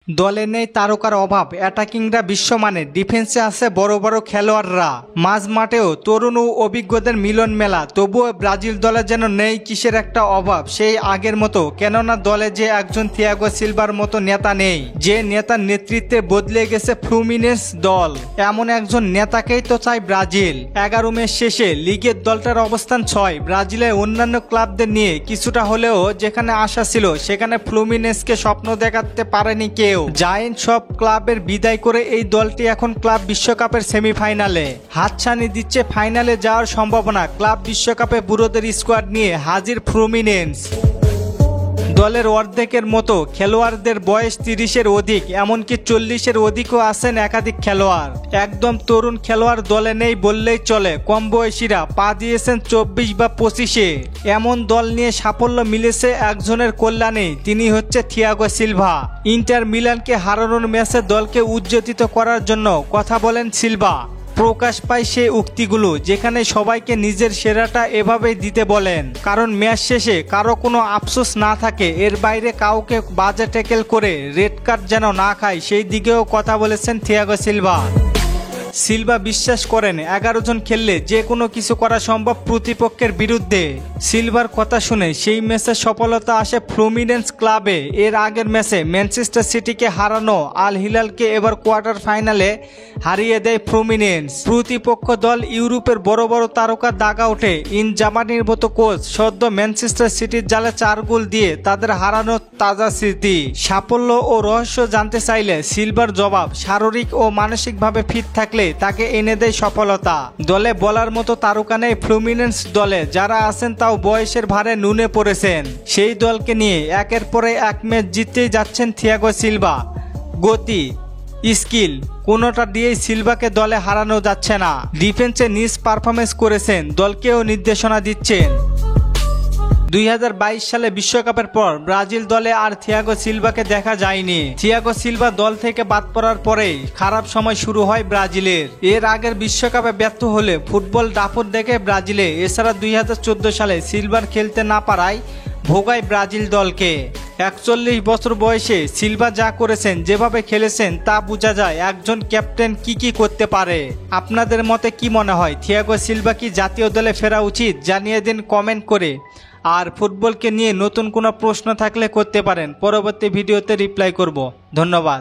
দলে নেই তারকার অভাব, অ্যাটাকিংরা বিশ্বমানের, ডিফেন্সে আছে বড় বড় খেলোয়াড়রা, মাঝ মাঠেও তরুণ ও অভিজ্ঞদের মিলন মেলা। তবুও ব্রাজিল দলে যেন নেই কিসের একটা অভাব, সেই আগের মতো। কেননা দলে যে একজন থিয়াগো সিলভার মতো নেতা নেই, যে নেতার নেতৃত্বে বদলে গেছে ফ্লুমিনেন্স দল। এমন একজন নেতাকেই তো চাই ব্রাজিল। 11 ম্যাচ শেষে লিগের দলটার অবস্থান 6। ব্রাজিলের অন্যান্য ক্লাবদের নিয়ে কিছুটা হলেও যেখানে আশা ছিল, সেখানে ফ্লুমিনেন্সকে স্বপ্ন দেখাতে পারেনি কেউ। জায়েন্ট সব ক্লাবের বিদায় করে এই দলটি এখন ক্লাব বিশ্বকাপের সেমিফাইনালে হাতছানি দিচ্ছে ফাইনালে যাওয়ার সম্ভাবনা। ক্লাব বিশ্বকাপে বুড়োদের স্কোয়াড নিয়ে হাজির ফ্লুমিনেন্স। দলের অর্ধেকের মতো খেলোয়াড়দের বয়স 30-এর অধিক, এমনকি 40-এর অধিকও আছেন একাধিক খেলোয়াড়। একদম তরুণ খেলোয়াড় দলে নেই বললেই চলে। কম বয়সীরা পা দিয়েছেন 24 বা 25-এ। এমন দল নিয়ে সাফল্য মিলেছে একজনের কল্যাণে, তিনি হচ্ছে থিয়াগো সিলভা। ইন্টার মিলানকে হারানোর ম্যাচে দলকে উজ্জ্বলিত করার জন্য কথা বলেন সিলভা। প্রকাশ পায় সেই উক্তিগুলো যেখানে সবাইকে নিজের সেরাটা এভাবেই দিতে বলেন, কারণ ম্যাচ শেষে কারো কোনো আফসোস না থাকে। এর বাইরে কাউকে বাজে ট্যাকেল করে রেড কার্ড যেন না খায়, সেই দিকেও কথা বলেছেন থিয়াগো সিলভা। সিলভা বিশ্বাস করেন 11 জন খেললে যে কোনো কিছু করা সম্ভব প্রতিপক্ষের বিরুদ্ধে। সিলভার কথা শুনে সেই ম্যাচে সফলতা আসে ফ্লুমিনেন্স ক্লাবে। এর আগের ম্যাচে ম্যানচেস্টার সিটিকে হারানো আল হিলালকে এবার কোয়ার্টার ফাইনালে হারিয়ে দেয় ফ্লুমিনেন্স। প্রতিপক্ষ দল ইউরোপের বড় বড় তারকা দাগা ওঠে। জার্মানির মতো কোচ সদ্য ম্যানচেস্টার সিটির জালে 4 গোল দিয়ে তাদের হারানোর তাজা স্মৃতি। সাফল্য ও রহস্য জানতে চাইলে সিলভার জবাব, শারীরিক ও মানসিকভাবে ফিট থাকলে তাকে এনে দেয় সফলতা। দলে বলার মতো তারকা নেই ফ্লুমিনেন্স দলে, যারা আছেন তাও বয়সের ভারে নুনে পড়েছেন। সেই দলকে নিয়ে একের পরে এক ম্যাচ জিততেই যাচ্ছেন থিয়াগো সিলভা। গতি, স্কিল কোনোটা দিয়েই সিলভাকে দলে হারানো যাচ্ছে না। ডিফেন্সে নিজ পারফরমেন্স করেছেন, দলকেও নির্দেশনা দিচ্ছেন। 2022 সালে বিশ্বকাপের পর ব্রাজিল দলে আর থিয়াগো সিলভাকে দেখা যায়নি। থিয়াগো সিলভা দল থেকে বাদ পড়ার পরেই খারাপ সময় শুরু হয় ব্রাজিলের। এর আগের বিশ্বকাপে ব্যর্থ হলে ফুটবল দাপট দেখে ব্রাজিলে। এছাড়া 2014 সালে সিলভার খেলতে না পারায় ভোগায় ব্রাজিল দলকে। 41 বছর বয়সে সিলভা যা করেছেন, যেভাবে খেলেছেন, তা বোঝা যায় একজন ক্যাপ্টেন কি করতে পারে। আপনাদের মতে কি মনে হয়, থিয়াগো সিলভা কি জাতীয় দলে ফেরা উচিত? জানিয়ে দিন কমেন্ট করে। আর ফুটবলকে নিয়ে নতুন কোনো প্রশ্ন থাকলে করতে পারেন, পরবর্তী ভিডিওতে রিপ্লাই করব। ধন্যবাদ।